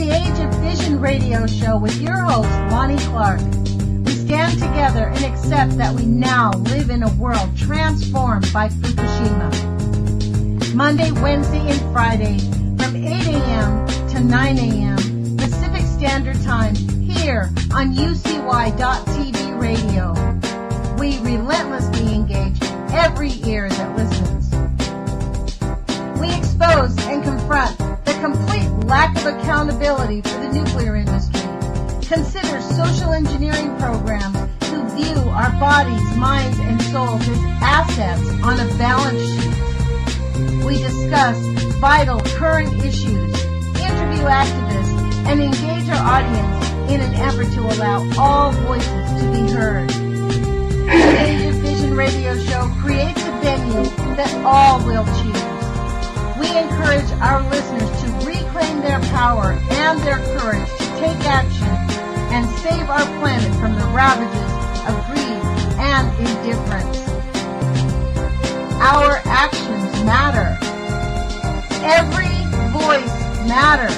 the Age of Fission radio show with your host, Lonnie Clark. We stand together and accept that we now live in a world transformed by Fukushima. Monday, Wednesday, and Friday from 8 a.m. to 9 a.m. Pacific Standard Time here on UCY.TV radio. We relentlessly engage every ear that listens. We expose and confront the complete lack of accountability for the nuclear industry. Consider social engineering programs who view our bodies, minds, and souls as assets on a balance sheet. We discuss vital current issues, interview activists, and engage our audience in an effort to allow all voices to be heard. The Age of Fission radio show creates a venue that all will choose. We encourage our listeners to reclaim their power and their courage to take action and save our planet from the ravages of greed and indifference. Our actions matter. Every voice matters.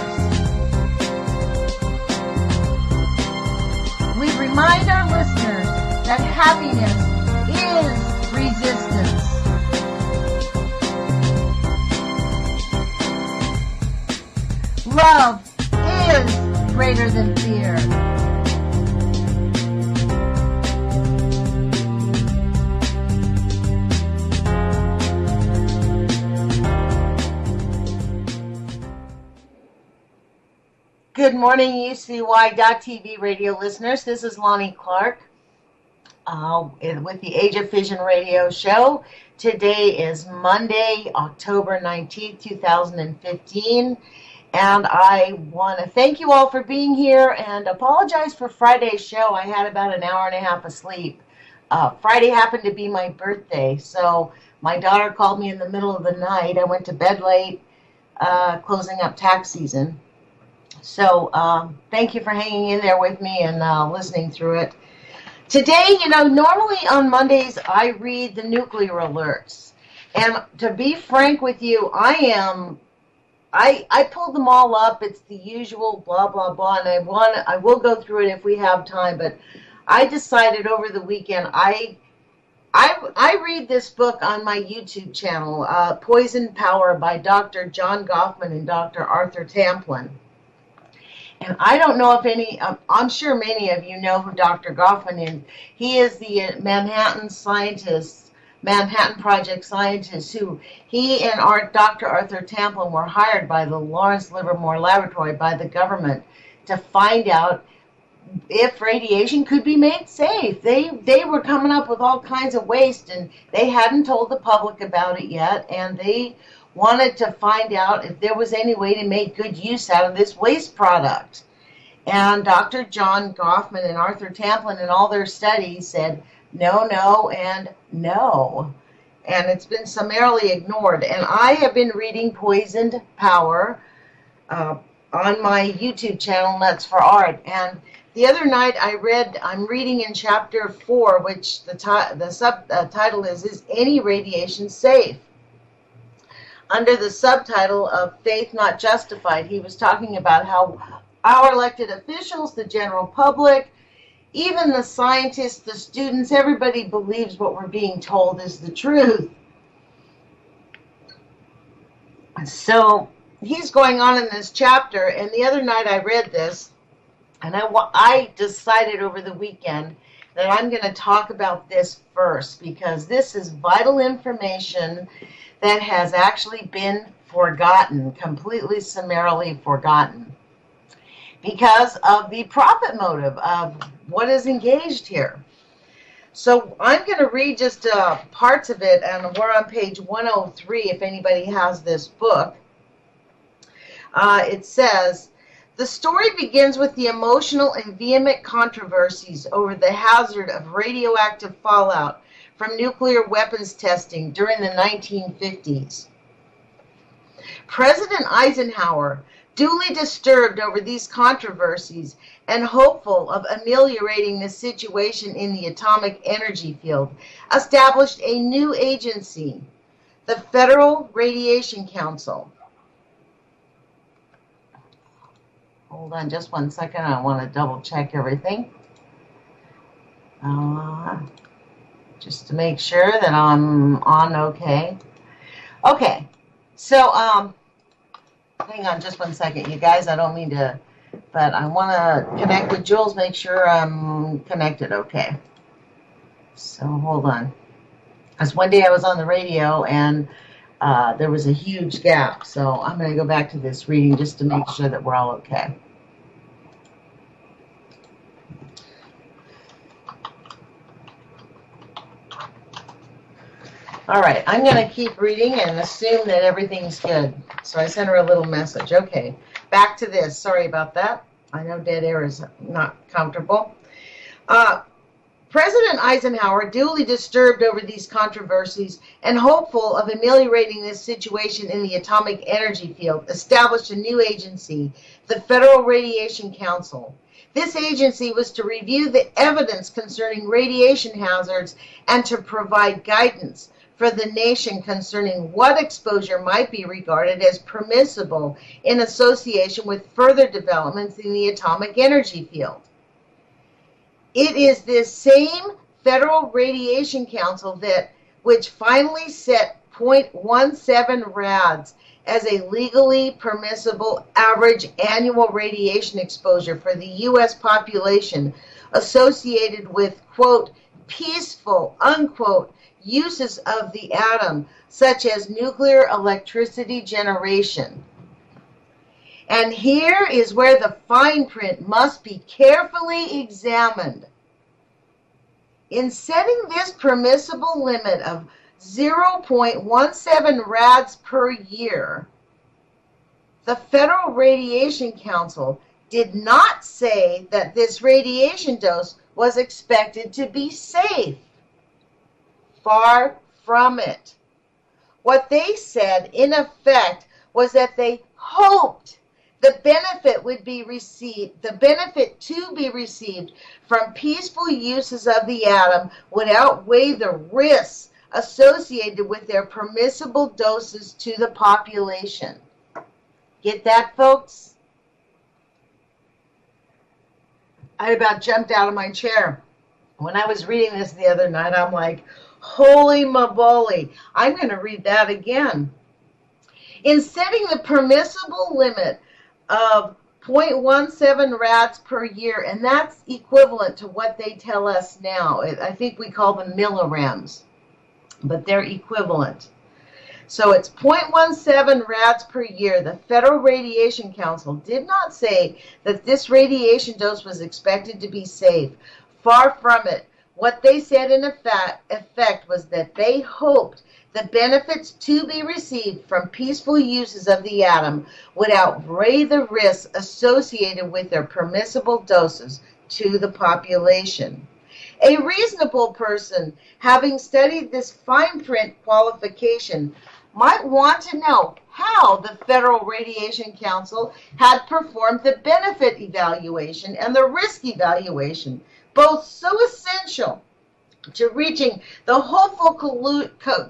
We remind our listeners that happiness is resistance. Love is greater than fear. Good morning, UCY.TV radio listeners. This is Lonnie Clark with the Age of Fission radio show. Today is Monday, October 19th, 2015. And I want to thank you all for being here and apologize for Friday's show. I had about an hour and a half of sleep. Friday happened to be my birthday, so my daughter called me in the middle of the night. I went to bed late, closing up tax season. So thank you for hanging in there with me and listening through it. Today, normally on Mondays, I read the nuclear alerts. And to be frank with you, I pulled them all up. It's the usual blah, blah, blah, and I will go through it if we have time, but I decided over the weekend, I read this book on my YouTube channel, Poison Power by Dr. John Goffman and Dr. Arthur Tamplin. And I don't know if I'm sure many of you know who Dr. Goffman is. He is the Manhattan Project scientist who he and Dr. Arthur Tamplin were hired by the Lawrence Livermore Laboratory by the government to find out if radiation could be made safe. They were coming up with all kinds of waste, and they hadn't told the public about it yet, and they wanted to find out if there was any way to make good use out of this waste product. And Dr. John Goffman and Arthur Tamplin in all their studies said, no, no, and no. And it's been summarily ignored. And I have been reading Poisoned Power on my YouTube channel, Nuts for Art. And the other night I'm reading in chapter 4, which the subtitle is Any Radiation Safe? Under the subtitle of Faith Not Justified, he was talking about how our elected officials, the general public, even the scientists, the students, everybody believes what we're being told is the truth. So he's going on in this chapter, and the other night I read this, and I decided over the weekend that I'm going to talk about this first, because this is vital information that has actually been forgotten, completely summarily forgotten, because of the profit motive of what is engaged here. So I'm going to read just parts of it, and we're on page 103 if anybody has this book. It says, the story begins with the emotional and vehement controversies over the hazard of radioactive fallout from nuclear weapons testing during the 1950s. President Eisenhower, duly disturbed over these controversies and hopeful of ameliorating the situation in the atomic energy field, established a new agency, the Federal Radiation Council. Hold on just one second. I want to double check everything. Just to make sure that I'm on okay. Okay, so hang on just one second, you guys. I don't mean to, but I want to connect with Jules, make sure I'm connected okay. So hold on. Because one day I was on the radio and there was a huge gap. So I'm going to go back to this reading just to make sure that we're all okay. All right, I'm going to keep reading and assume that everything's good. So I sent her a little message. Okay, back to this. Sorry about that. I know dead air is not comfortable. President Eisenhower, duly disturbed over these controversies and hopeful of ameliorating this situation in the atomic energy field, established a new agency, the Federal Radiation Council. This agency was to review the evidence concerning radiation hazards and to provide guidance for the nation concerning what exposure might be regarded as permissible in association with further developments in the atomic energy field. It is this same Federal Radiation Council which finally set 0.17 rads as a legally permissible average annual radiation exposure for the U.S. population associated with, quote, peaceful, unquote, uses of the atom, such as nuclear electricity generation. And here is where the fine print must be carefully examined. In setting this permissible limit of 0.17 rads per year, the Federal Radiation Council did not say that this radiation dose was expected to be safe. Far from it. What they said, in effect, was that they hoped the benefit to be received from peaceful uses of the atom would outweigh the risks associated with their permissible doses to the population. Get that, folks? I about jumped out of my chair. When I was reading this the other night, I'm like, holy moly, I'm going to read that again. In setting the permissible limit of 0.17 rads per year, and that's equivalent to what they tell us now. I think we call them millirems, but they're equivalent. So it's 0.17 rads per year. The Federal Radiation Council did not say that this radiation dose was expected to be safe. Far from it. What they said in effect was that they hoped the benefits to be received from peaceful uses of the atom would outweigh the risks associated with their permissible doses to the population. A reasonable person, having studied this fine print qualification, might want to know how the Federal Radiation Council had performed the benefit evaluation and the risk evaluation, both so essential to reaching the hopeful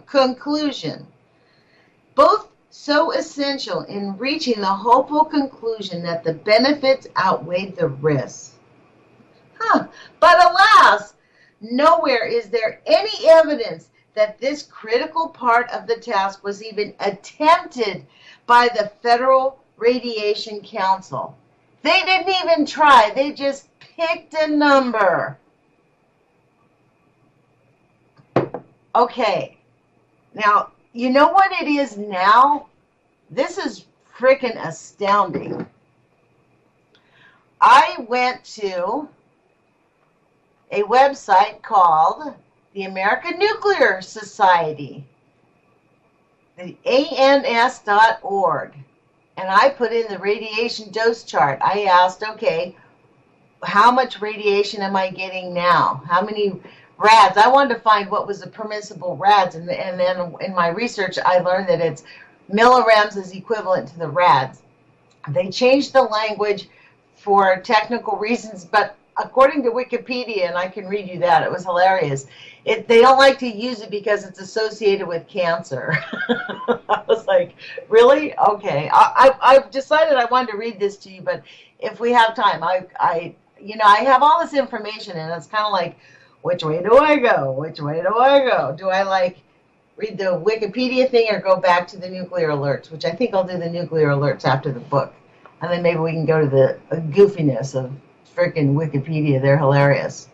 conclusion, both so essential in reaching the hopeful conclusion that the benefits outweighed the risks. But alas, nowhere is there any evidence that this critical part of the task was even attempted by the Federal Radiation Council. They didn't even try. They just picked a number. Okay. Now, you know what it is now? This is freaking astounding. I went to a website called the American Nuclear Society, the ANS.org, and I put in the radiation dose chart. I asked, okay, how much radiation am I getting now? How many rads? I wanted to find what was the permissible rads, and then in my research, I learned that it's millirems is equivalent to the rads. They changed the language for technical reasons, but according to Wikipedia, and I can read you that, it was hilarious. They don't like to use it because it's associated with cancer. I was like, really? Okay. I've decided I wanted to read this to you, but if we have time, I have all this information, and it's kind of like, which way do I go? Which way do I go? Do I like read the Wikipedia thing or go back to the nuclear alerts, which I think I'll do the nuclear alerts after the book. And then maybe we can go to the goofiness of freaking Wikipedia. They're hilarious.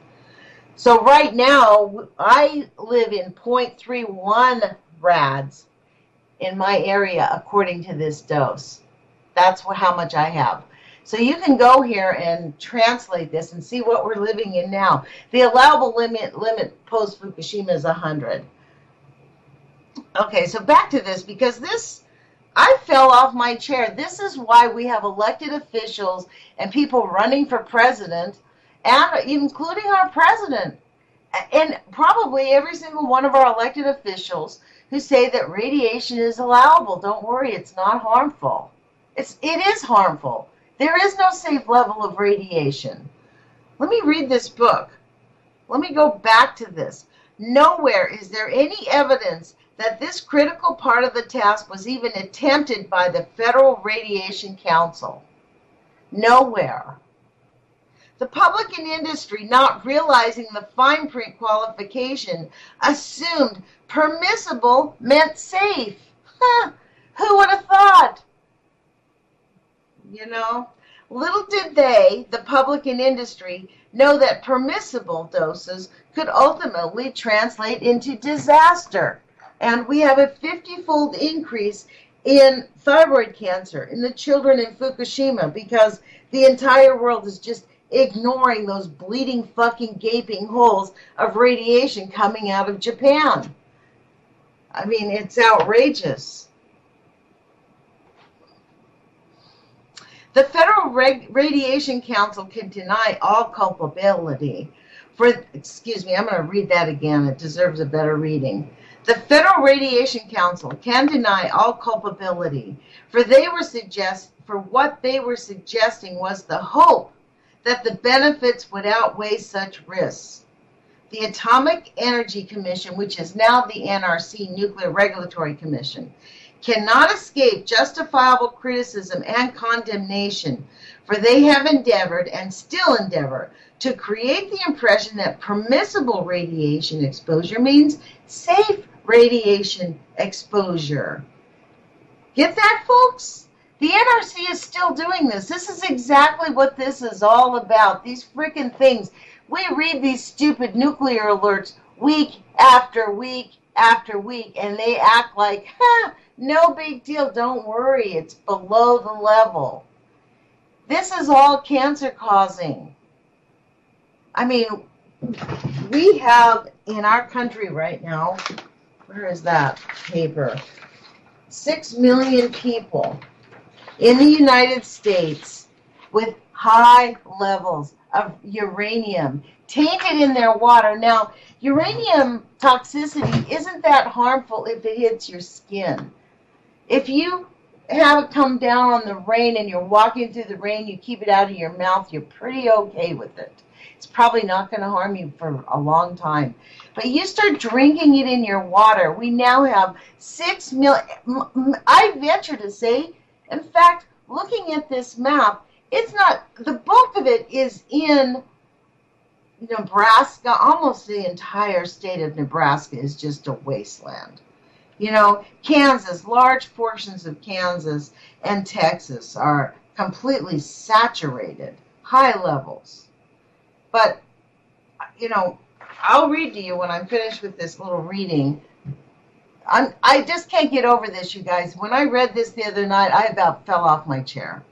So right now, I live in 0.31 rads in my area according to this dose. That's how much I have. So you can go here and translate this and see what we're living in now. The allowable limit post-Fukushima is 100. Okay, so back to this, because I fell off my chair. This is why we have elected officials and people running for president, and including our president, and probably every single one of our elected officials who say that radiation is allowable. Don't worry, it's not harmful. It is harmful. There is no safe level of radiation. Let me read this book. Let me go back to this. Nowhere is there any evidence that this critical part of the task was even attempted by the Federal Radiation Council. Nowhere. The public and industry, not realizing the fine print qualification, assumed permissible meant safe. Who would have thought? Little did they, the public and industry, know that permissible doses could ultimately translate into disaster. And we have a 50-fold increase in thyroid cancer in the children in Fukushima because the entire world is just ignoring those bleeding fucking gaping holes of radiation coming out of Japan. I mean, it's outrageous. The Federal Radiation Council can deny all culpability for, I'm going to read that again. It deserves a better reading. The Federal Radiation Council can deny all culpability, for what they were suggesting was the hope that the benefits would outweigh such risks. The Atomic Energy Commission, which is now the NRC, Nuclear Regulatory Commission, cannot escape justifiable criticism and condemnation, for they have endeavored and still endeavor to create the impression that permissible radiation exposure means safe radiation exposure. Get that, folks? The NRC is still doing this. This is exactly what this is all about. These freaking things. We read these stupid nuclear alerts week after week after week, and they act like, no big deal, don't worry, it's below the level. This is all cancer causing. I mean, we have in our country right now, where is that paper? 6 million people in the United States with high levels of uranium tainted in their water. Now, uranium toxicity isn't that harmful if it hits your skin. If you have it come down on the rain and you're walking through the rain, you keep it out of your mouth, you're pretty okay with it. It's probably not going to harm you for a long time. But you start drinking it in your water. We now have 6 million. I venture to say, in fact, looking at this map, it's not, the bulk of it is in Nebraska. Almost the entire state of Nebraska is just a wasteland. Kansas, large portions of Kansas and Texas are completely saturated, high levels. But, I'll read to you when I'm finished with this little reading. I just can't get over this, you guys. When I read this the other night, I about fell off my chair.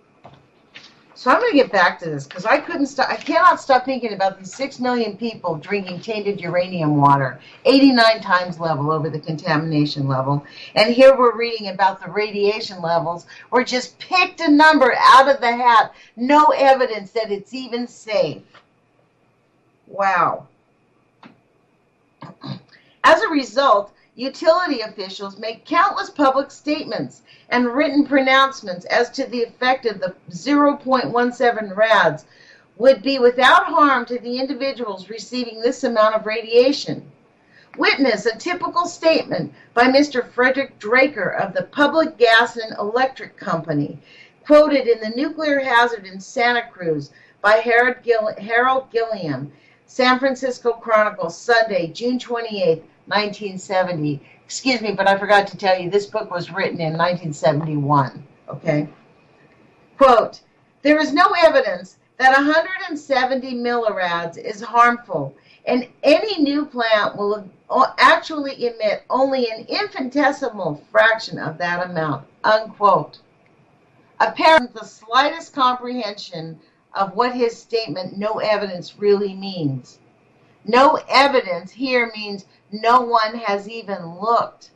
So I'm going to get back to this because I cannot stop thinking about these 6 million people drinking tainted uranium water, 89 times level over the contamination level. And here we're reading about the radiation levels. We're just picked a number out of the hat. No evidence that it's even safe. Wow. As a result, utility officials make countless public statements and written pronouncements as to the effect of the 0.17 rads, would be without harm to the individuals receiving this amount of radiation. Witness a typical statement by Mr. Frederick Draker of the Public Gas and Electric Company, quoted in The Nuclear Hazard in Santa Cruz by Harold Gilliam, San Francisco Chronicle, Sunday, June 28, 1970. Excuse me, but I forgot to tell you, this book was written in 1971, okay? Quote, there is no evidence that 170 millirads is harmful, and any new plant will actually emit only an infinitesimal fraction of that amount, unquote. Apparently, the slightest comprehension of what his statement, no evidence, really means. No evidence here means no one has even looked.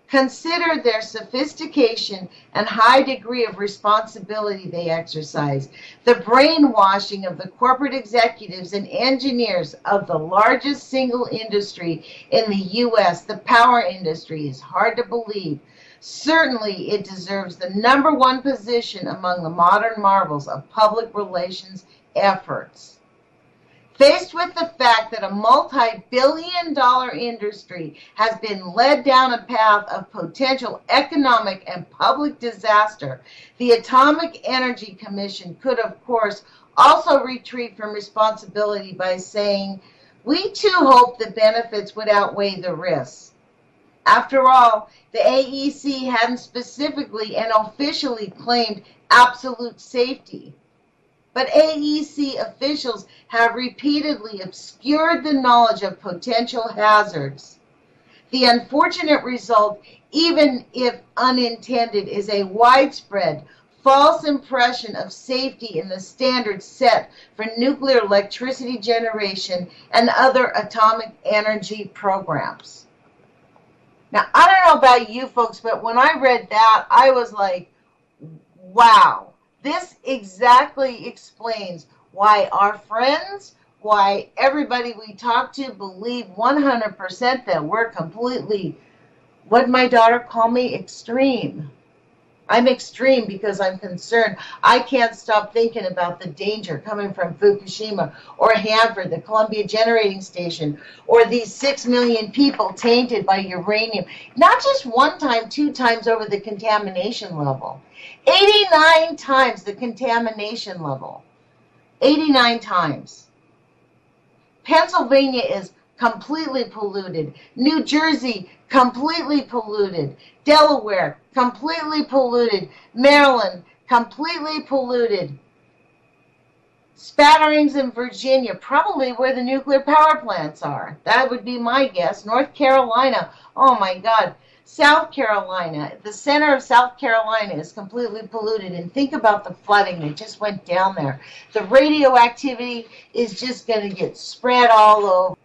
Consider their sophistication and high degree of responsibility they exercise. The brainwashing of the corporate executives and engineers of the largest single industry in the U.S., the power industry, is hard to believe. Certainly, it deserves the #1 position among the modern marvels of public relations efforts. Faced with the fact that a multi-billion-dollar industry has been led down a path of potential economic and public disaster, the Atomic Energy Commission could, of course, also retreat from responsibility by saying, we too hope the benefits would outweigh the risks. After all, the AEC hadn't specifically and officially claimed absolute safety. But AEC officials have repeatedly obscured the knowledge of potential hazards. The unfortunate result, even if unintended, is a widespread false impression of safety in the standards set for nuclear electricity generation and other atomic energy programs. Now, I don't know about you folks, but when I read that, I was like, wow. This exactly explains why our friends, why everybody we talk to believe 100% that we're completely, what my daughter called me, extreme. I'm extreme because I'm concerned. I can't stop thinking about the danger coming from Fukushima or Hanford, the Columbia Generating Station, or these 6 million people tainted by uranium. Not just one time, 2 times over the contamination level. 89 times the contamination level. 89 times. Pennsylvania is completely polluted. New Jersey, completely polluted. Delaware, completely polluted. Maryland, completely polluted. Spatterings in Virginia, probably where the nuclear power plants are. That would be my guess. North Carolina, oh my God. South Carolina, the center of South Carolina is completely polluted. And think about the flooding that just went down there. The radioactivity is just going to get spread all over.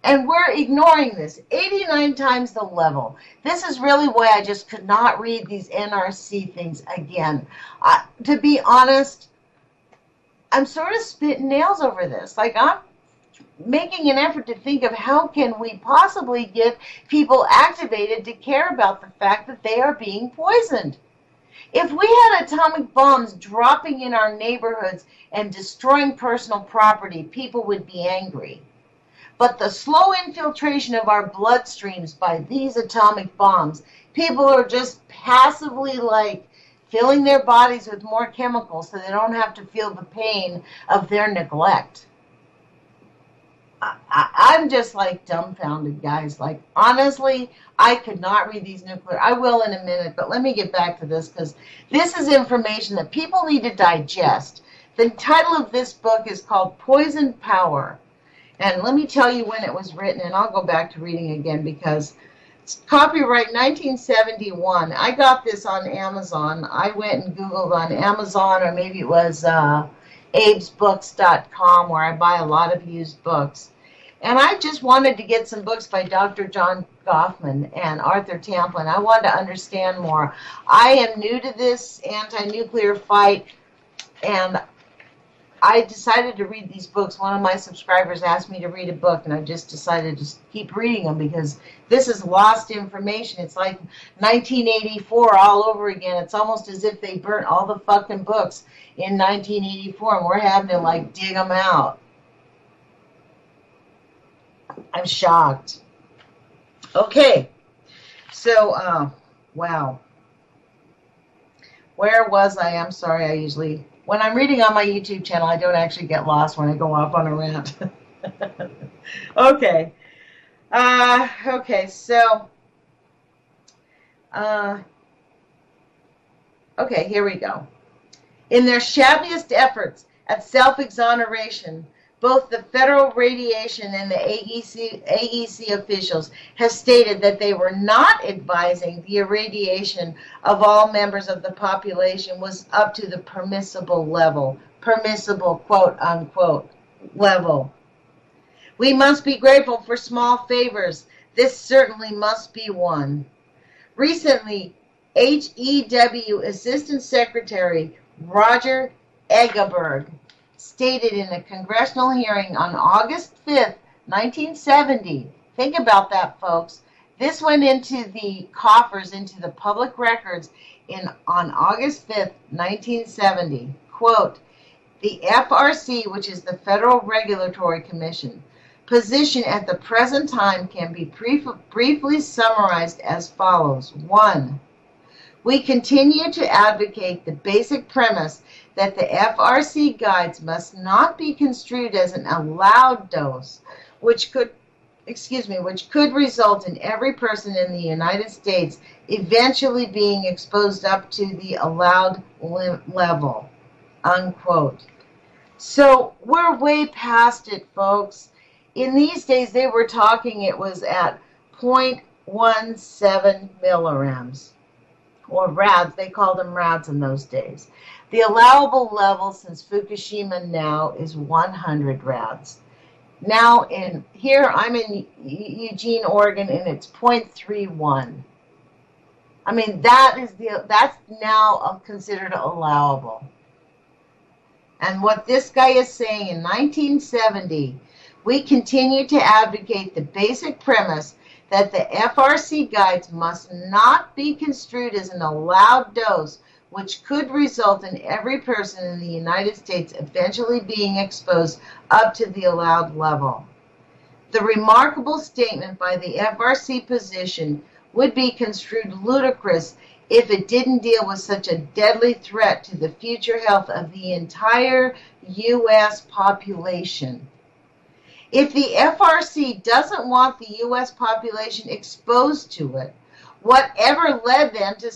And we're ignoring this. 89 times the level. This is really why I just could not read these NRC things again. To be honest, I'm sort of spitting nails over this. Like, I'm making an effort to think of how can we possibly get people activated to care about the fact that they are being poisoned. If we had atomic bombs dropping in our neighborhoods and destroying personal property, people would be angry. But the slow infiltration of our bloodstreams by these atomic bombs, people are just passively like filling their bodies with more chemicals so they don't have to feel the pain of their neglect. I'm just like dumbfounded, guys. Like, honestly, I could not read these nuclear. I will in a minute, but let me get back to this because this is information that people need to digest. The title of this book is called Poison Power. And let me tell you when it was written, and I'll go back to reading again because it's copyright 1971. I got this on Amazon. I went and Googled on Amazon, or maybe it was abesbooks.com, where I buy a lot of used books. And I just wanted to get some books by Dr. John Goffman and Arthur Tamplin. I wanted to understand more. I am new to this anti-nuclear fight, and I decided to read these books. One of my subscribers asked me to read a book, and I just decided to keep reading them because this is lost information. It's like 1984 all over again. It's almost as if they burnt all the fucking books in 1984, and we're having to, like, dig them out. I'm shocked. Okay. So, wow. Where was I? I'm sorry, when I'm reading on my YouTube channel, I don't actually get lost when I go off on a rant. Okay. Okay, so, okay, here we go. In their shabbiest efforts at self-exoneration, both the Federal Radiation and the AEC officials have stated that they were not advising the irradiation of all members of the population was up to the permissible level, permissible quote-unquote level. We must be grateful for small favors. This certainly must be one. Recently, HEW Assistant Secretary Roger Egeberg stated in a congressional hearing on August 5th, 1970. Think about that, folks. This went into the coffers, into the public records on August 5th, 1970. Quote, the FRC, which is the Federal Regulatory Commission, position at the present time can be briefly summarized as follows. 1. We continue to advocate the basic premise that the FRC guides must not be construed as an allowed dose, which could result in every person in the United States eventually being exposed up to the allowed level, unquote. So we're way past it, folks. In these days, they were talking it was at 0.17 milligrams. Or rads, they called them rads in those days. The allowable level since Fukushima now is 100 rads. Now here I'm in Eugene, Oregon, and it's 0.31. I mean, that's now considered allowable. And what this guy is saying in 1970, we continue to advocate the basic premise that the FRC guides must not be construed as an allowed dose, which could result in every person in the United States eventually being exposed up to the allowed level. The remarkable statement by the FRC position would be construed ludicrous if it didn't deal with such a deadly threat to the future health of the entire U.S. population. If the FRC doesn't want the U.S. population exposed to it, whatever led them to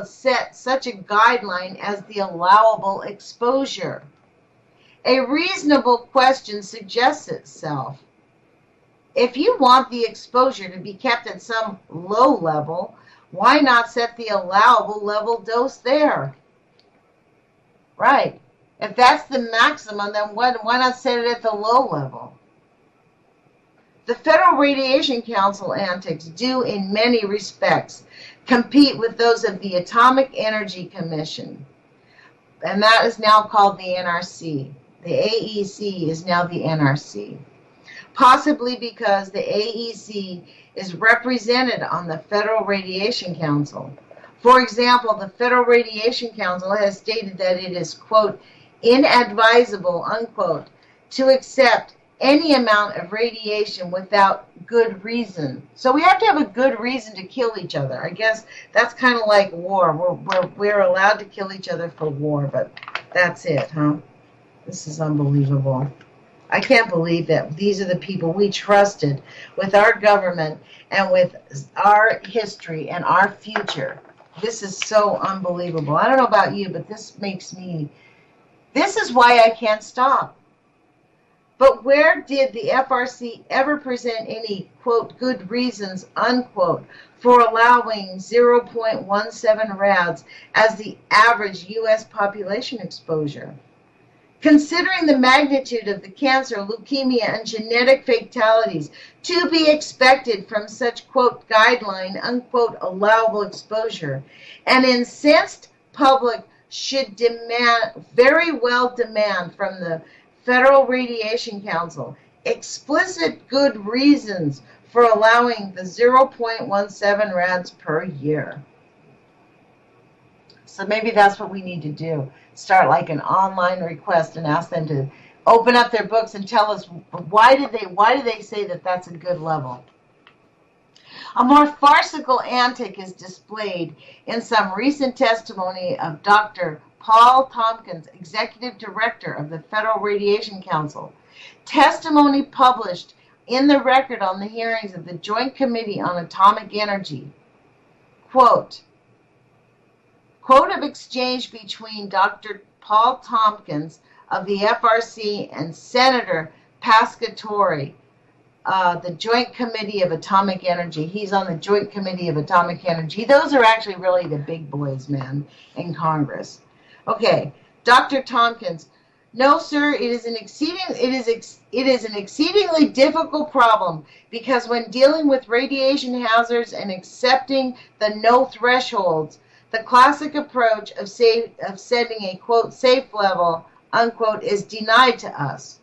set such a guideline as the allowable exposure? A reasonable question suggests itself. If you want the exposure to be kept at some low level, why not set the allowable level dose there? Right. If that's the maximum, then why not set it at the low level? The Federal Radiation Council antics do, in many respects, compete with those of the Atomic Energy Commission, and that is now called the NRC. The AEC is now the NRC, possibly because the AEC is represented on the Federal Radiation Council. For example, the Federal Radiation Council has stated that it is, quote, inadvisable, unquote, to accept any amount of radiation without good reason. So we have to have a good reason to kill each other. I guess that's kind of like war. We're allowed to kill each other for war, but that's it, huh? This is unbelievable. I can't believe that these are the people we trusted with our government and with our history and our future. This is so unbelievable. I don't know about you, but this is why I can't stop. But where did the FRC ever present any, quote, good reasons, unquote, for allowing 0.17 rads as the average U.S. population exposure? Considering the magnitude of the cancer, leukemia, and genetic fatalities to be expected from such, quote, guideline, unquote, allowable exposure, an incensed public should very well demand from the Federal Radiation Council explicit good reasons for allowing the 0.17 rads per year. So maybe that's what we need to do. Start like an online request and ask them to open up their books and tell us why do they say that that's a good level. A more farcical antic is displayed in some recent testimony of Dr. Paul Tompkins, Executive Director of the Federal Radiation Council. Testimony published in the record on the hearings of the Joint Committee on Atomic Energy. Quote of exchange between Dr. Paul Tompkins of the FRC and Senator Pascatori, the Joint Committee of Atomic Energy. He's on the Joint Committee of Atomic Energy. Those are actually really the big boys, man, in Congress. Okay, Dr. Tompkins. No, sir, it is an exceedingly difficult problem because when dealing with radiation hazards and accepting the no thresholds, the classic approach of setting a, quote, safe level, unquote, is denied to us.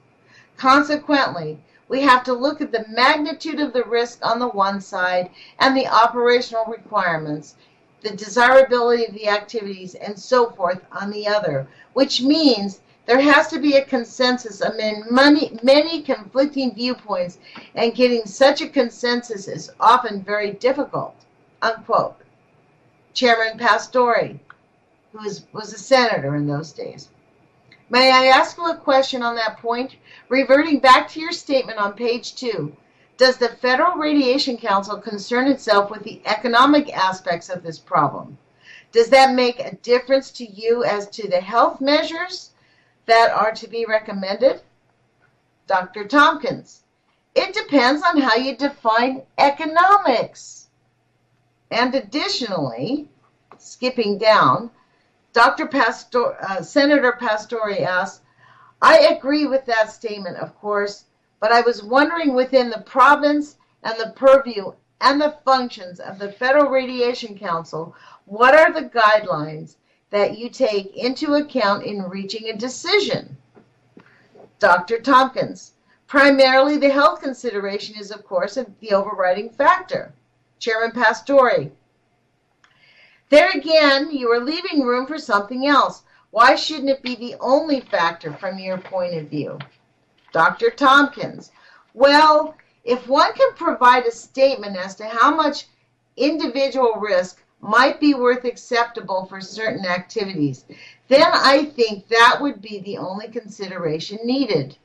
Consequently, we have to look at the magnitude of the risk on the one side and the operational requirements, the desirability of the activities, and so forth on the other, which means there has to be a consensus among many conflicting viewpoints, and getting such a consensus is often very difficult, unquote. Chairman Pastori, who was a senator in those days. May I ask you a question on that point? Reverting back to your statement on page 2, does the Federal Radiation Council concern itself with the economic aspects of this problem? Does that make a difference to you as to the health measures that are to be recommended? Dr. Tompkins, it depends on how you define economics. And additionally, skipping down, Senator Pastori asks, I agree with that statement, of course, but I was wondering within the province and the purview and the functions of the Federal Radiation Council, what are the guidelines that you take into account in reaching a decision? Dr. Tompkins, primarily the health consideration is, of course, the overriding factor. Chairman Pastori, there again, you are leaving room for something else. Why shouldn't it be the only factor from your point of view? Dr. Tompkins, well, if one can provide a statement as to how much individual risk might be worth acceptable for certain activities, then I think that would be the only consideration needed.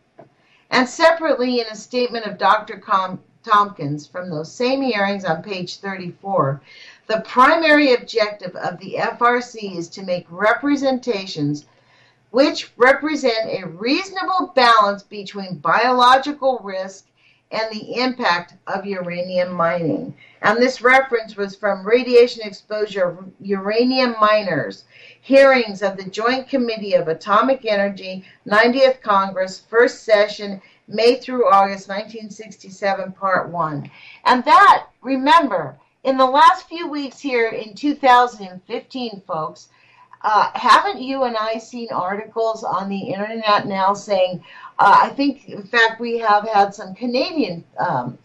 And separately, in a statement of Dr. Tompkins from those same hearings on page 34, the primary objective of the FRC is to make representations which represent a reasonable balance between biological risk and the impact of uranium mining. And this reference was from Radiation Exposure Uranium Miners, hearings of the Joint Committee of Atomic Energy, 90th Congress, first session, May through August 1967, Part 1. And that, remember, in the last few weeks here in 2015, folks, haven't you and I seen articles on the internet now saying, I think, in fact, we have had some Canadian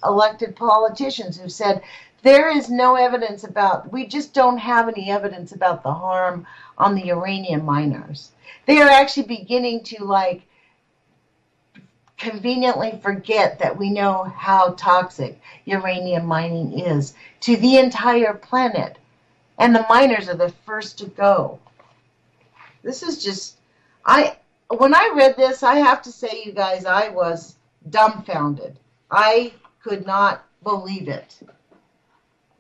elected politicians who said there is no evidence we just don't have any evidence about the harm on the uranium miners. They are actually beginning to, conveniently forget that we know how toxic uranium mining is to the entire planet. And the miners are the first to go. This is just, when I read this, I have to say, you guys, I was dumbfounded. I could not believe it.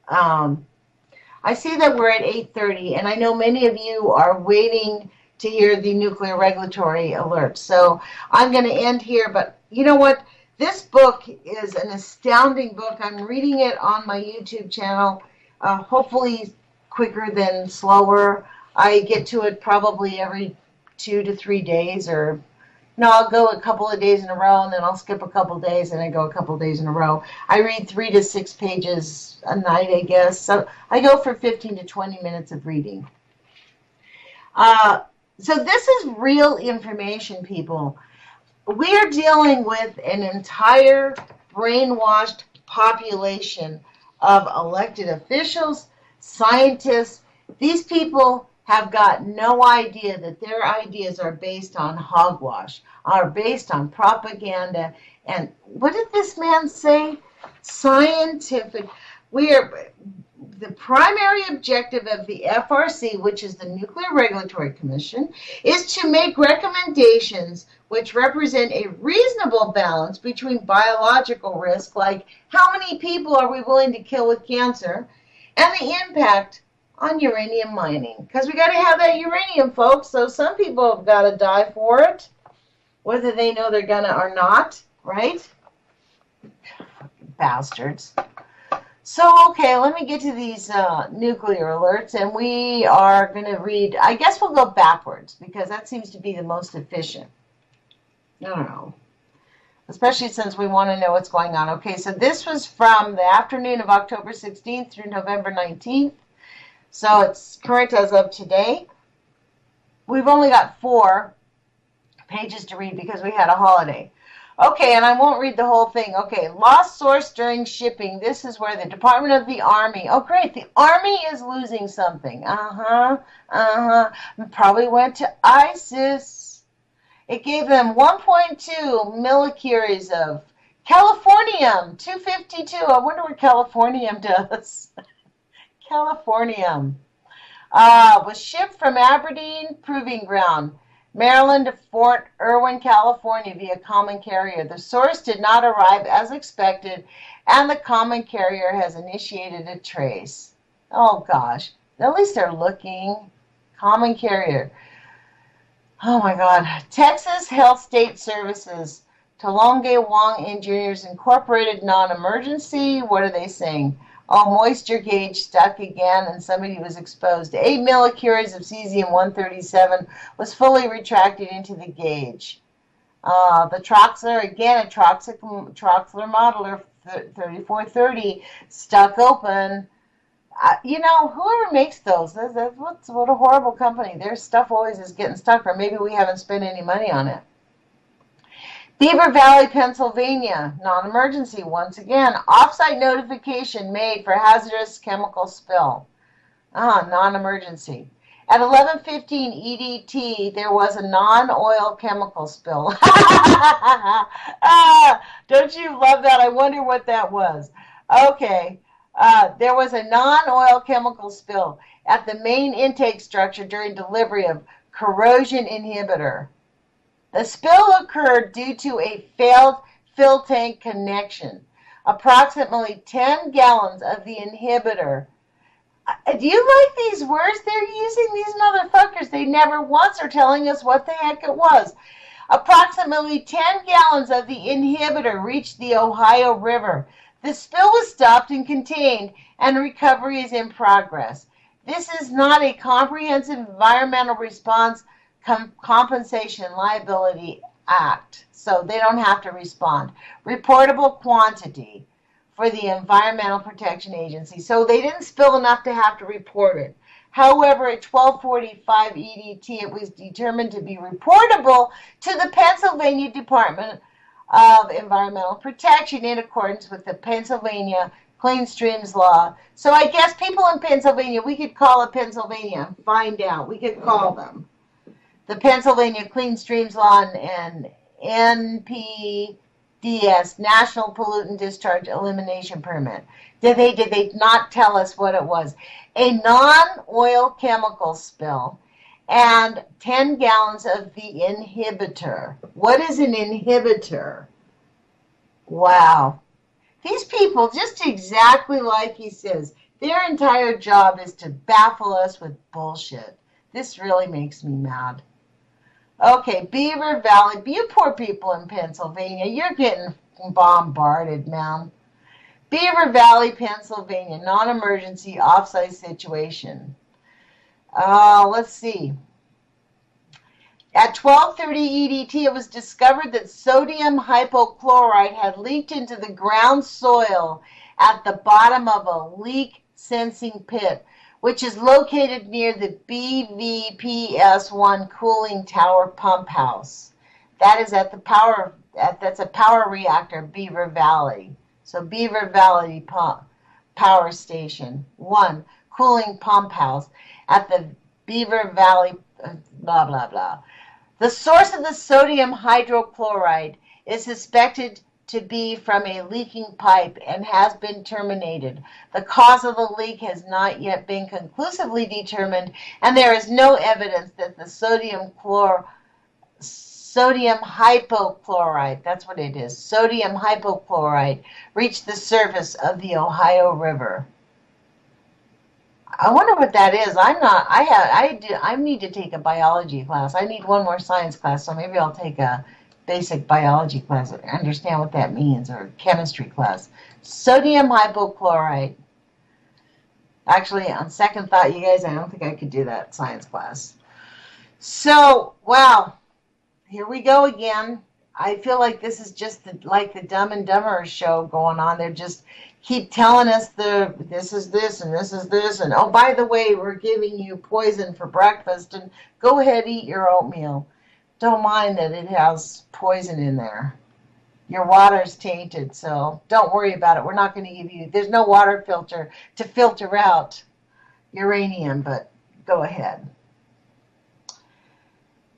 I see that we're at 8:30, and I know many of you are waiting to hear the nuclear regulatory alert. So I'm going to end here, but you know what? This book is an astounding book. I'm reading it on my YouTube channel, hopefully quicker than slower. I get to it probably every 2 to 3 days, or no, I'll go a couple of days in a row, and then I'll skip a couple of days, and then go a couple of days in a row. I read 3 to 6 pages a night, I guess. So I go for 15 to 20 minutes of reading. Uh, so this is real information, people. We are dealing with an entire brainwashed population of elected officials, scientists. These people have got no idea that their ideas are based on hogwash, are based on propaganda. And what did this man say? Scientific. We are the primary objective of the FRC, which is the Nuclear Regulatory Commission, is to make recommendations which represent a reasonable balance between biological risk, like how many people are we willing to kill with cancer, and the impact on uranium mining. Because we got to have that uranium, folks, so some people have got to die for it, whether they know they're going to or not, right? Fucking bastards. So, okay, let me get to these nuclear alerts, and we are going to read, I guess we'll go backwards, because that seems to be the most efficient. I don't know. Especially since we want to know what's going on. Okay, so this was from the afternoon of October 16th through November 19th. So it's current as of today. We've only got 4 pages to read because we had a holiday. Okay, and I won't read the whole thing. Okay, lost source during shipping. This is where the Department of the Army. Oh, great. The Army is losing something. Probably went to ISIS. It gave them 1.2 millicuries of californium, 252. I wonder what californium does. Californium. Was shipped from Aberdeen Proving Ground, Maryland to Fort Irwin, California via common carrier. The source did not arrive as expected, and the common carrier has initiated a trace. Oh, gosh. At least they're looking. Common carrier. Oh, my God. Texas Health State Services, Tolonge Wong Engineers Incorporated, non-emergency. What are they saying? Oh, moisture gauge stuck again, and somebody was exposed. 8 millicuries of cesium-137 was fully retracted into the gauge. The Troxler, again, a Troxler modeler 3430, stuck open. Whoever makes those, what a horrible company. Their stuff always is getting stuck, or maybe we haven't spent any money on it. Beaver Valley, Pennsylvania, non-emergency once again. Off-site notification made for hazardous chemical spill. Non-emergency. At 11:15 EDT, there was a non-oil chemical spill. Don't you love that? I wonder what that was. Okay. There was a non-oil chemical spill at the main intake structure during delivery of corrosion inhibitor. The spill occurred due to a failed fill tank connection. Approximately 10 gallons of the inhibitor. Do you like these words they're using, these motherfuckers? They never once are telling us what the heck it was. Approximately 10 gallons of the inhibitor reached the Ohio River. The spill was stopped and contained, and recovery is in progress. This is not a comprehensive environmental response Compensation Liability Act, so they don't have to respond. Reportable quantity for the Environmental Protection Agency, so they didn't spill enough to have to report it. However, at 12:45 EDT, it was determined to be reportable to the Pennsylvania Department of Environmental Protection in accordance with the Pennsylvania Clean Streams Law. So I guess people in Pennsylvania, we could call it Pennsylvania, find out. We could call them. The Pennsylvania Clean Streams Law and NPDS, National Pollutant Discharge Elimination Permit. Did they not tell us what it was? A non-oil chemical spill and 10 gallons of the inhibitor. What is an inhibitor? Wow. These people, just exactly like he says, their entire job is to baffle us with bullshit. This really makes me mad. Okay, Beaver Valley. You poor people in Pennsylvania, you're getting bombarded, man. Beaver Valley, Pennsylvania, non-emergency off-site situation. Let's see. At 12:30 EDT, it was discovered that sodium hypochlorite had leaked into the ground soil at the bottom of a leak sensing pit. which is located near the BVPS-1 cooling tower pump house. That is at the that's a power reactor, Beaver Valley. So Beaver Valley Power Station 1 cooling pump house at the Beaver Valley, blah, blah, blah. The source of the sodium hydrochloride is suspected to be from a leaking pipe and has been terminated. The cause of the leak has not yet been conclusively determined, and there is no evidence that the sodium hypochlorite, that's what it is, sodium hypochlorite, reached the surface of the Ohio River. I wonder what that is. I need to take a biology class. I need one more science class, so maybe I'll take a basic biology class, understand what that means, or chemistry class. Sodium hypochlorite. Actually, on second thought, you guys, I don't think I could do that science class. So, wow, here we go again. I feel like this is just like the Dumb and Dumber show going on. They're just keep telling us this is this and this is this, and oh, by the way, we're giving you poison for breakfast, and go ahead, eat your oatmeal. Don't mind that it has poison in there. Your water's tainted, so don't worry about it. We're not going to give you, there's no water filter to filter out uranium, but go ahead.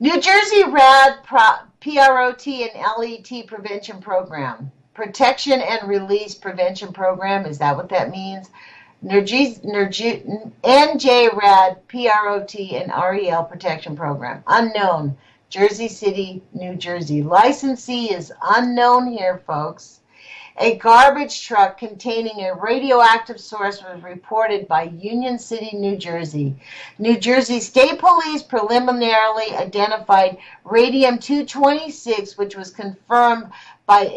New Jersey RAD PROT and LET prevention program. Protection and Release Prevention Program, is that what that means? NJRAD PROT and REL Protection Program. Unknown. Jersey City, New Jersey. Licensee is unknown here, folks. A garbage truck containing a radioactive source was reported by Union City, New Jersey. New Jersey State Police preliminarily identified radium-226, which was confirmed by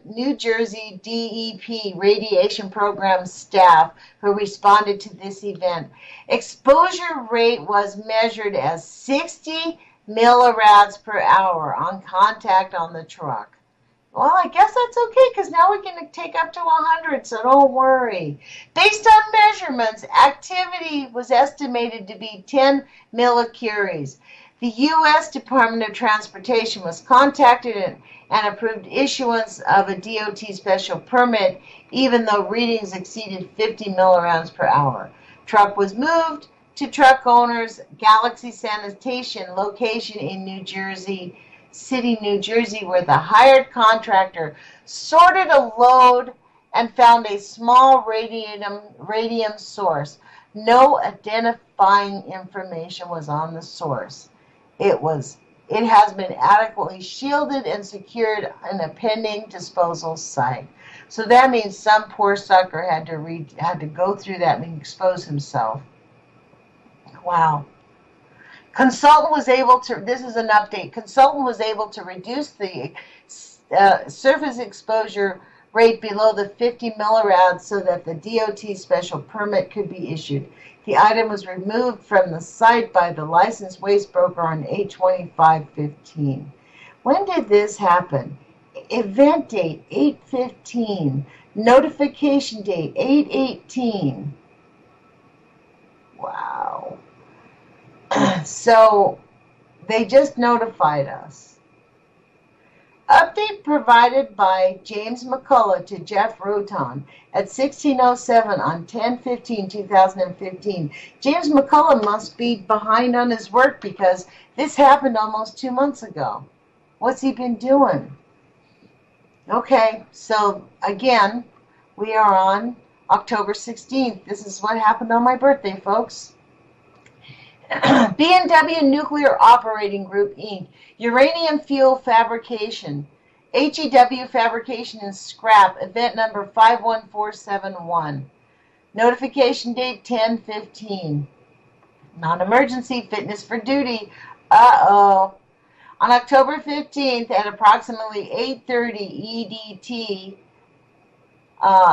New Jersey DEP radiation program staff who responded to this event. Exposure rate was measured as 60 millirads per hour on contact on the truck. Well, I guess that's okay, because now we can take up to 100, so don't worry. Based on measurements, activity was estimated to be 10 millicuries. The U.S. Department of Transportation was contacted and approved issuance of a DOT special permit, even though readings exceeded 50 millirounds per hour. Truck was moved to truck owners' Galaxy Sanitation location in New Jersey City, New Jersey, where the hired contractor sorted a load and found a small radium source. No identifying information was on the source. It has been adequately shielded and secured in a pending disposal site. So that means some poor sucker had to go through that and expose himself. Wow. Consultant was able to, this is an update, consultant was able to reduce the surface exposure rate below the 50 millirads so that the DOT special permit could be issued. The item was removed from the site by the licensed waste broker on 8/25/15. When did this happen? Event date 8/15. Notification date 8/18. Wow. So they just notified us. Update provided by James McCullough to Jeff Roton at 16:07 on 10/15/2015. James McCullough must be behind on his work because this happened almost 2 months ago. What's he been doing? Okay, so again, we are on October 16th. This is what happened on my birthday, folks. B&W Nuclear Operating Group, Inc. Uranium Fuel Fabrication. HEW Fabrication and Scrap. Event number 51471. Notification date 10/15. Non-emergency, fitness for duty. Uh-oh. On October 15th at approximately 8:30 EDT,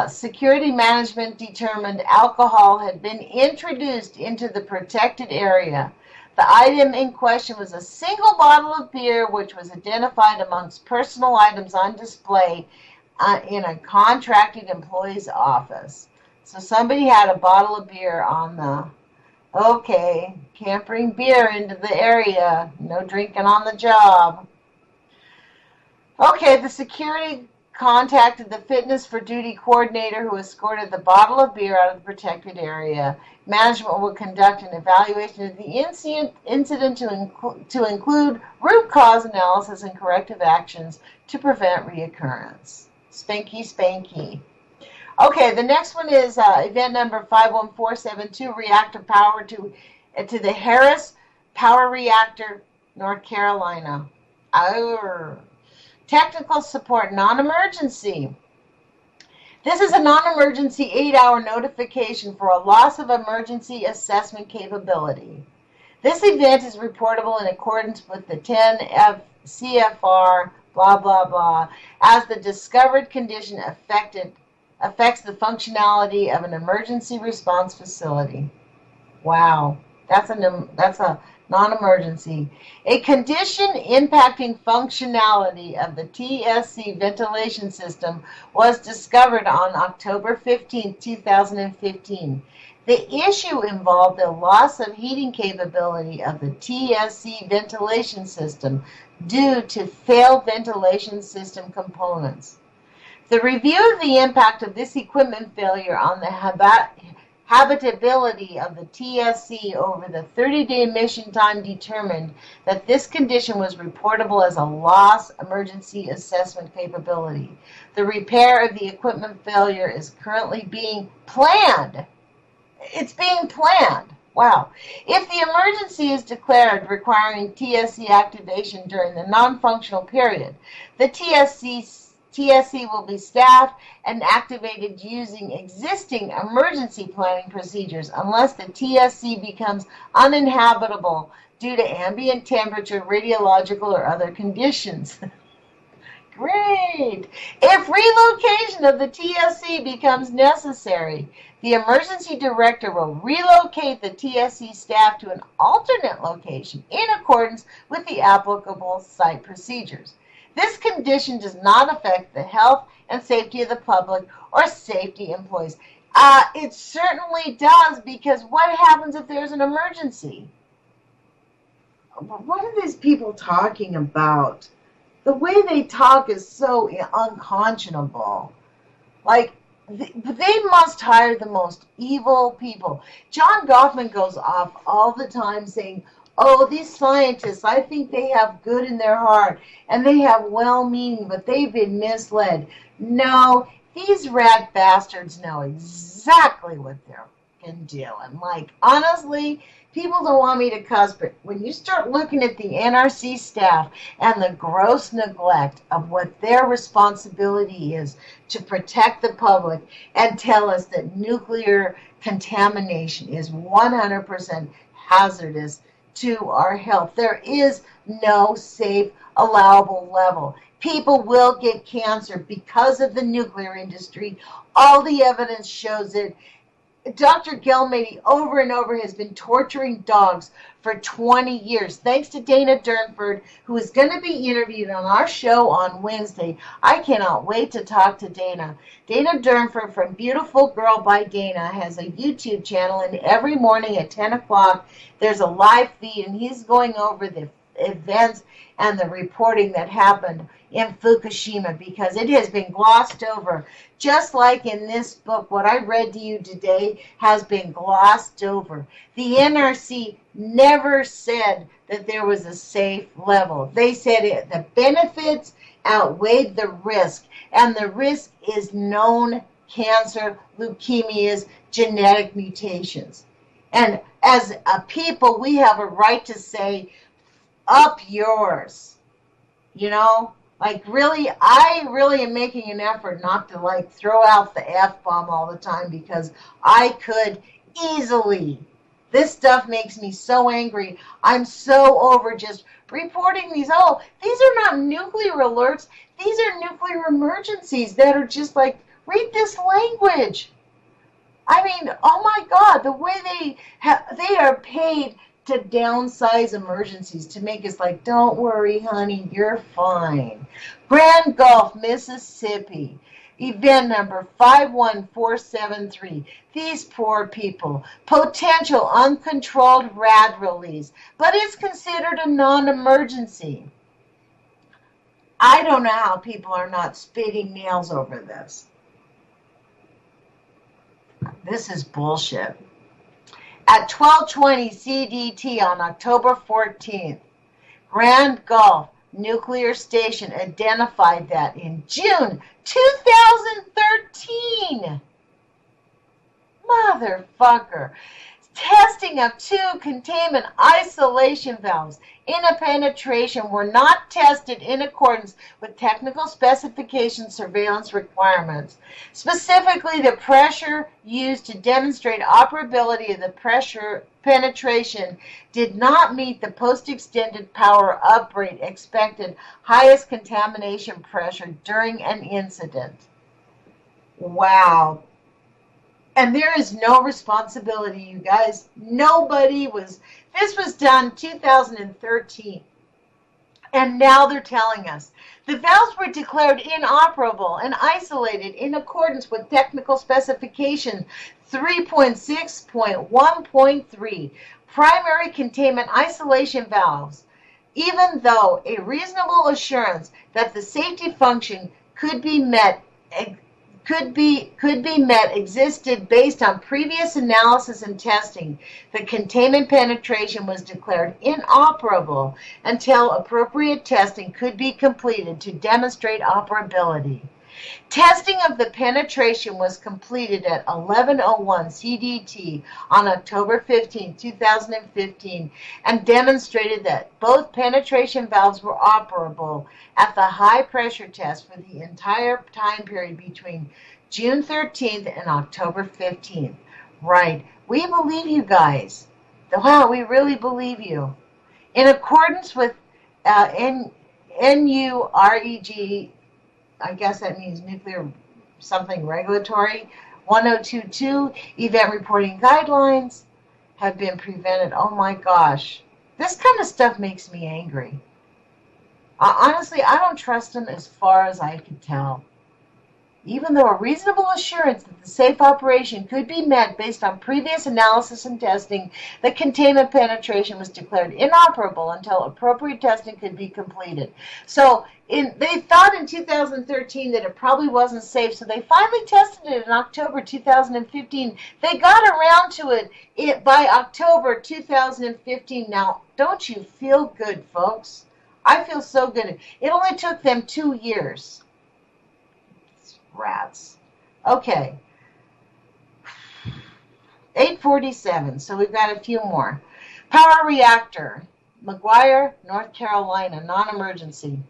security management determined alcohol had been introduced into the protected area. The item in question was a single bottle of beer, which was identified amongst personal items on display in a contracted employee's office. So somebody had a bottle of beer on the Okay, can't bring beer into the area. No drinking on the job. Okay, the security contacted the fitness for duty coordinator who escorted the bottle of beer out of the protected area. Management will conduct an evaluation of the incident to include root cause analysis and corrective actions to prevent reoccurrence. Spanky, spanky. Okay, the next one is event number 51472, reactor power to the Harris Power Reactor, North Carolina. Technical support, non-emergency. This is a non-emergency 8-hour notification for a loss of emergency assessment capability. This event is reportable in accordance with the 10 CFR, blah, blah, blah, as the discovered condition affects the functionality of an emergency response facility. Wow, that's a non-emergency. A condition impacting functionality of the TSC ventilation system was discovered on October 15, 2015. The issue involved the loss of heating capability of the TSC ventilation system due to failed ventilation system components. The review of the impact of this equipment failure on the habitability of the TSC over the 30-day mission time determined that this condition was reportable as a loss emergency assessment capability. The repair of the equipment failure is currently being planned. It's being planned. Wow. If the emergency is declared requiring TSC activation during the non-functional period, the TSC will be staffed and activated using existing emergency planning procedures unless the TSC becomes uninhabitable due to ambient temperature, radiological, or other conditions. Great! If relocation of the TSC becomes necessary, the emergency director will relocate the TSC staff to an alternate location in accordance with the applicable site procedures. This condition does not affect the health and safety of the public or safety employees. It certainly does, because what happens if there's an emergency? What are these people talking about? The way they talk is so unconscionable. Like, they must hire the most evil people. John Goffman goes off all the time saying, oh, these scientists, I think they have good in their heart and they have well-meaning, but they've been misled. No, these rat bastards know exactly what they're doing. Like, honestly, people don't want me to cuss, but when you start looking at the NRC staff and the gross neglect of what their responsibility is to protect the public and tell us that nuclear contamination is 100% hazardous to our health. There is no safe, allowable level. People will get cancer because of the nuclear industry. All the evidence shows it. Dr. Gelmady over and over has been torturing dogs for 20 years. Thanks to Dana Durnford, who is going to be interviewed on our show on Wednesday. I cannot wait to talk to Dana. Dana Durnford from Beautiful Girl by Dana has a YouTube channel, and every morning at 10 o'clock there's a live feed, and he's going over the events and the reporting that happened in Fukushima, because it has been glossed over. Just like in this book, what I read to you today has been glossed over. The NRC never said that there was a safe level. They said the benefits outweighed the risk, and the risk is known cancer, leukemias, genetic mutations. And as a people, we have a right to say, up yours. You know? Like, really, I really am making an effort not to, like, throw out the F-bomb all the time, because I could easily. This stuff makes me so angry. I'm so over just reporting these. Oh, these are not nuclear alerts. These are nuclear emergencies that are just like, read this language. I mean, oh my God, the way they are paid to downsize emergencies, to make us like, don't worry, honey, you're fine. Grand Gulf, Mississippi. Event number 51473. These poor people. Potential uncontrolled rad release, but it's considered a non-emergency. I don't know how people are not spitting nails over this. This is bullshit. At 12:20 CDT on October 14th, Grand Gulf Nuclear Station identified that in June 2013. Motherfucker. Testing of 2 containment isolation valves in a penetration were not tested in accordance with technical specification surveillance requirements. Specifically, the pressure used to demonstrate operability of the pressure penetration did not meet the post-extended power uprate expected highest contamination pressure during an incident. Wow. And there is no responsibility, you guys. This was done 2013. And now they're telling us the valves were declared inoperable and isolated in accordance with technical specification 3.6.1.3, primary containment isolation valves, even though a reasonable assurance that the safety function could be met existed based on previous analysis and testing. The containment penetration was declared inoperable until appropriate testing could be completed to demonstrate operability. Testing of the penetration was completed at 11:01 CDT on October 15, 2015, and demonstrated that both penetration valves were operable at the high pressure test for the entire time period between June 13th and October 15th. Right. We believe you guys. Wow, we really believe you. In accordance with NUREG, I guess that means nuclear something regulatory, 1022 event reporting guidelines have been prevented. Oh my gosh. This kind of stuff makes me angry. Honestly, I don't trust them as far as I can tell. Even though a reasonable assurance that the safe operation could be met based on previous analysis and testing, the containment penetration was declared inoperable until appropriate testing could be completed. So they thought in 2013 that it probably wasn't safe, so they finally tested it in October 2015. They got around to it by October 2015. Now, don't you feel good, folks? I feel so good. It only took them 2 years. Rats. Okay. 8:47. So we've got a few more. Power reactor. McGuire, North Carolina, non-emergency.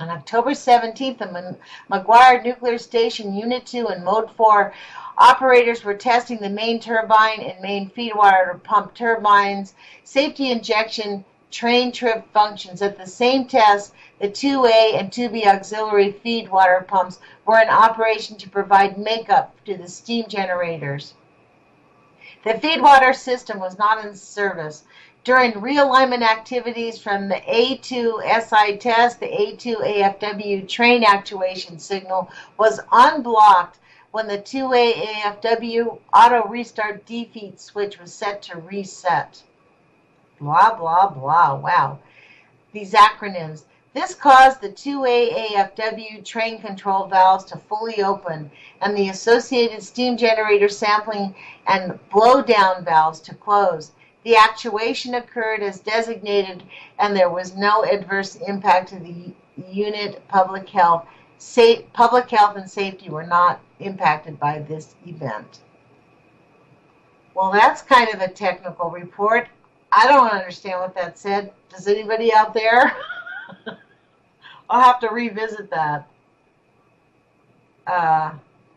On October 17th, the McGuire Nuclear Station Unit 2 and Mode 4 operators were testing the main turbine and main feed water pump turbines, safety injection, train trip functions. At the same test, the 2A and 2B auxiliary feed water pumps were in operation to provide makeup to the steam generators. The feed water system was not in service. During realignment activities from the A2 SI test, the A2 AFW train actuation signal was unblocked when the 2A AFW auto restart defeat switch was set to reset. Blah, blah, blah. Wow. These acronyms. This caused the 2A AFW train control valves to fully open and the associated steam generator sampling and blow-down valves to close. The actuation occurred as designated and there was no adverse impact to the unit. Public health and safety were not impacted by this event. Well, that's kind of a technical report. I don't understand what that said. Does anybody out there? I'll have to revisit that.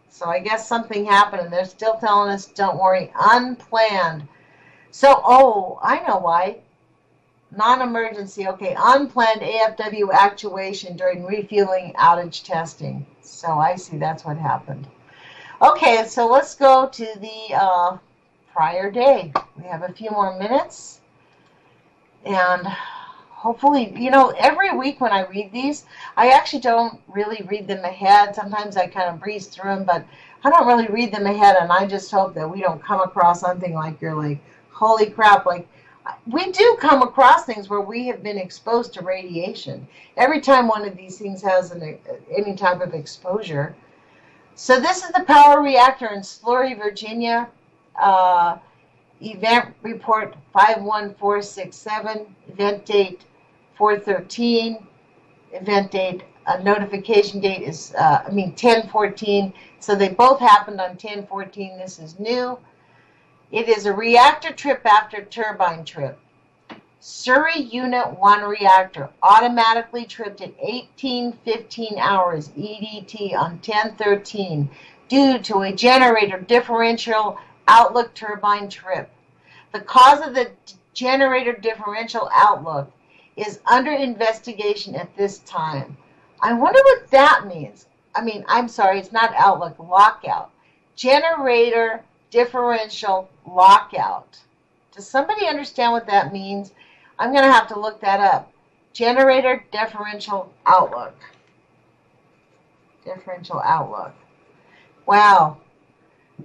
So I guess something happened, and they're still telling us, don't worry, unplanned. So, I know why. Non-emergency, okay, unplanned AFW actuation during refueling outage testing. So I see that's what happened. Okay, so let's go to the prior day. We have a few more minutes. And hopefully, every week when I read these, I actually don't really read them ahead. Sometimes I kind of breeze through them, but I don't really read them ahead, and I just hope that we don't come across something like you're like, holy crap, like, we do come across things where we have been exposed to radiation. Every time one of these things has any type of exposure. So this is the power reactor in Slurry, Virginia. Event report 51467. Event date 413. Event date, notification date is, 1014. So they both happened on 1014. This is new. It is a reactor trip after turbine trip. Surrey Unit 1 reactor automatically tripped at 18:15 hours EDT on 10/13 due to a generator differential outlook turbine trip. The cause of the generator differential outlook is under investigation at this time. I wonder what that means. I'm sorry, it's not outlook, lockout. Generator differential lockout. Does somebody understand what that means? I'm going to have to look that up. Generator differential outlook. Differential outlook. Wow.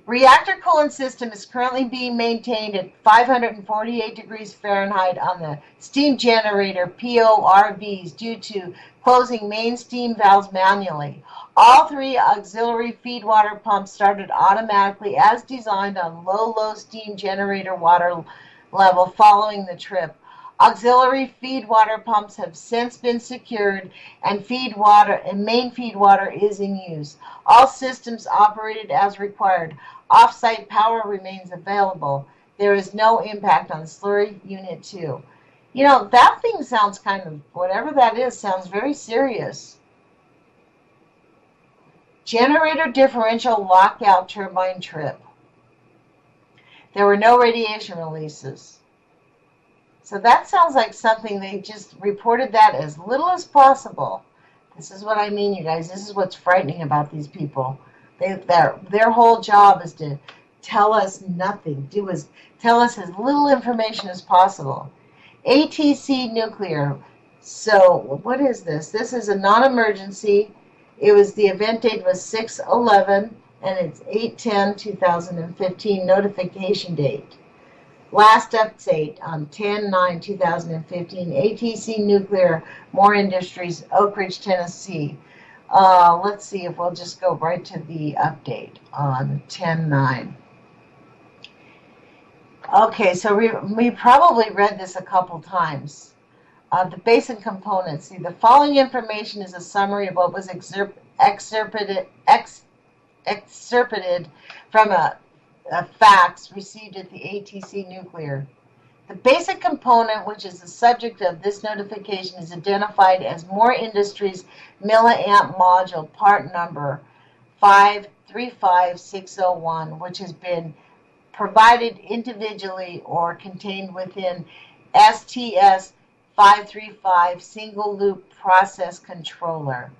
Reactor coolant system is currently being maintained at 548 degrees Fahrenheit on the steam generator PORVs due to closing main steam valves manually. All three auxiliary feed water pumps started automatically as designed on low steam generator water level following the trip. Auxiliary feed water pumps have since been secured and main feed water is in use. All systems operated as required. Off-site power remains available. There is no impact on Slurry Unit 2. That thing sounds kind of, whatever that is, sounds very serious. Generator differential lockout turbine trip. There were no radiation releases. So that sounds like something they just reported that as little as possible. This is what I mean, you guys. This is what's frightening about these people. Their whole job is to tell us nothing. Tell us as little information as possible. ATC nuclear. So what is this? This is a non-emergency. The event date was 6/11 and it's 8/10/2015 notification date. Last update on 10/9/2015, ATC Nuclear, Moore Industries, Oak Ridge, Tennessee. Let's see if we'll just go right to the update on 10/9. Okay, so we probably read this a couple times. The basic components. See, the following information is a summary of what was excerpted from facts received at the ATC Nuclear. The basic component, which is the subject of this notification, is identified as Moore Industries milliamp module part number 535601, which has been provided individually or contained within STS 535 single loop process controller.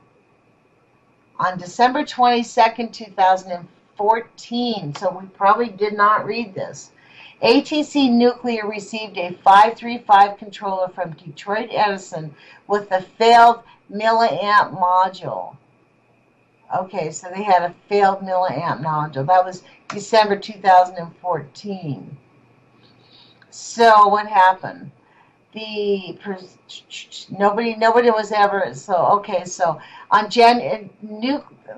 On December 22nd, 2014, so we probably did not read this. ATC Nuclear received a 535 controller from Detroit Edison with a failed milliamp module. Okay, so they had a failed milliamp module. That was December 2014. So what happened? Nobody was ever, so okay, so on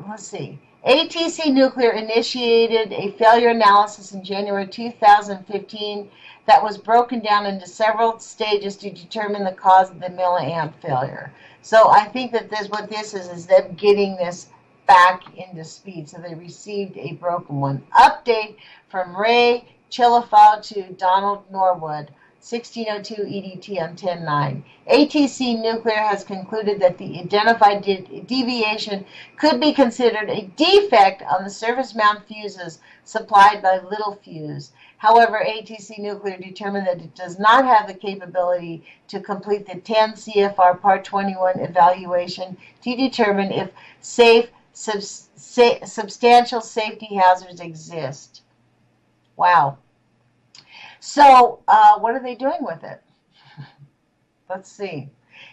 let's see. ATC Nuclear initiated a failure analysis in January 2015 that was broken down into several stages to determine the cause of the milliamp failure. So I think that what this is them getting this back into speed. So they received a broken one. Update from Ray Chilifau to Donald Norwood. 1602 EDT on 10/9. ATC Nuclear has concluded that the identified deviation could be considered a defect on the surface mount fuses supplied by Little Fuse. However, ATC Nuclear determined that it does not have the capability to complete the 10 CFR Part 21 evaluation to determine if substantial safety hazards exist. Wow. So, what are they doing with it? Let's see.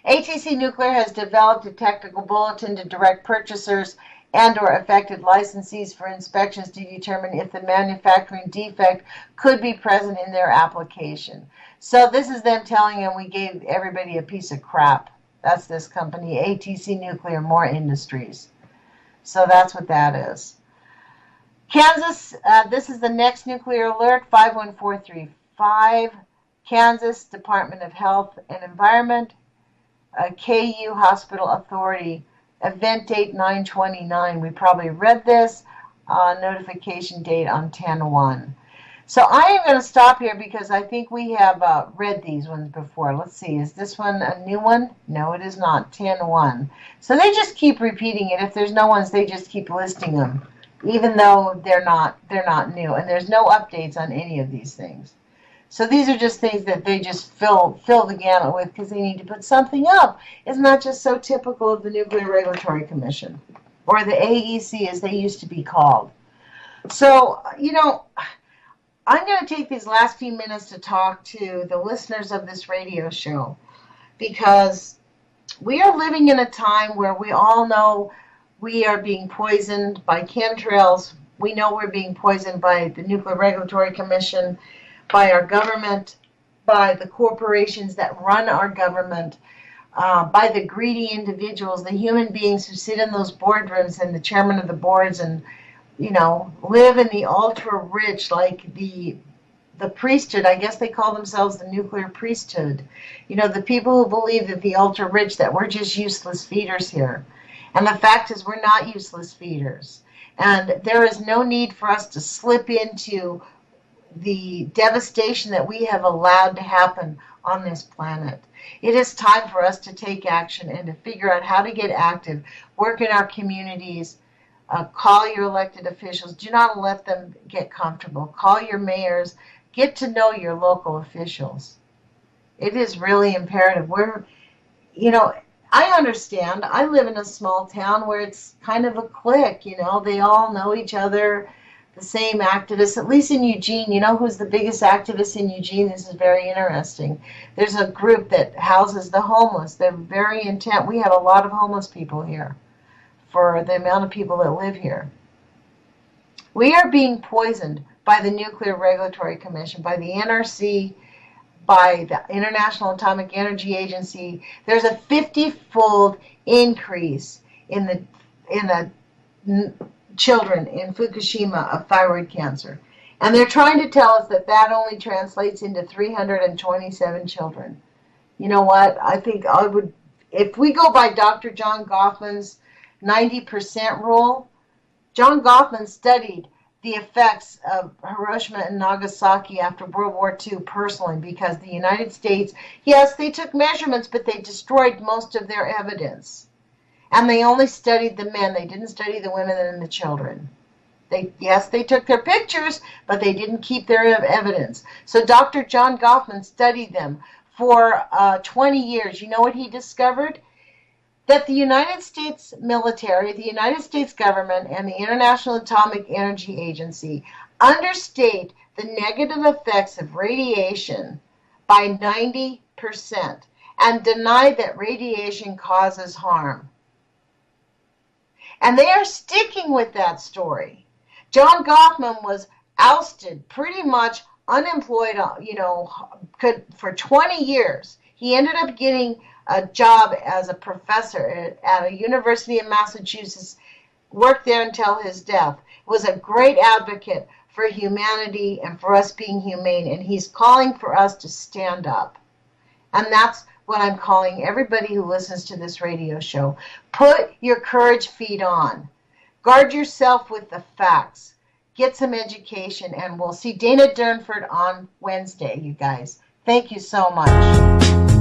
ATC Nuclear has developed a technical bulletin to direct purchasers and or affected licensees for inspections to determine if the manufacturing defect could be present in their application. So this is them telling them we gave everybody a piece of crap. That's this company, ATC Nuclear, More Industries. So that's what that is. Kansas, this is the next nuclear alert, 51435. Kansas Department of Health and Environment, KU Hospital Authority, event date 9/29. We probably read this, notification date on 10/1. So I am going to stop here because I think we have read these ones before. Let's see, is this one a new one? No, it is not, 10/1. So they just keep repeating it. If there's no ones, they just keep listing them, even though they're not new. And there's no updates on any of these things. So these are just things that they just fill the gamut with because they need to put something up. It's not just so typical of the Nuclear Regulatory Commission, or the AEC as they used to be called. So, you know, I'm going to take these last few minutes to talk to the listeners of this radio show, because we are living in a time where we all know we are being poisoned by chemtrails. We know we're being poisoned by the Nuclear Regulatory Commission, by our government, by the corporations that run our government, by the greedy individuals, the human beings who sit in those boardrooms and the chairman of the boards and, you know, live in the ultra-rich, like the priesthood. I guess they call themselves the nuclear priesthood. You know, the people who believe that the ultra-rich, that we're just useless feeders here. And the fact is we're not useless feeders. And there is no need for us to slip into the devastation that we have allowed to happen on this planet. It is time for us to take action and to figure out how to get active, work in our communities, call your elected officials. Do not let them get comfortable. Call your mayors. Get to know your local officials. It is really imperative. You know, I understand. I live in a small town where it's kind of a clique, you know. They all know each other. The same activists, at least in Eugene. You know who's the biggest activist in Eugene? This is very interesting. There's a group that houses the homeless. They're very intent. We have a lot of homeless people here for the amount of people that live here. We are being poisoned by the Nuclear Regulatory Commission, by the NRC, by the International Atomic Energy Agency. There's a 50-fold increase in the children in Fukushima of thyroid cancer. And they're trying to tell us that that only translates into 327 children. You know what? I think I would, if we go by Dr. John Goffman's 90% rule, John Goffman studied the effects of Hiroshima and Nagasaki after World War II personally, because the United States, yes, they took measurements, but they destroyed most of their evidence. And they only studied the men. They didn't study the women and the children. Yes, they took their pictures, but they didn't keep their evidence. So Dr. John Goffman studied them for 20 years. You know what he discovered? That the United States military, the United States government, and the International Atomic Energy Agency understate the negative effects of radiation by 90% and deny that radiation causes harm. And they are sticking with that story. John Goffman was ousted, pretty much unemployed, for 20 years. He ended up getting a job as a professor at a university in Massachusetts, worked there until his death. Was a great advocate for humanity and for us being humane, and he's calling for us to stand up. And that's what I'm calling everybody who listens to this radio show. Put your courage feet on. Guard yourself with the facts. Get some education, and we'll see Dana Durnford on Wednesday, you guys. Thank you so much.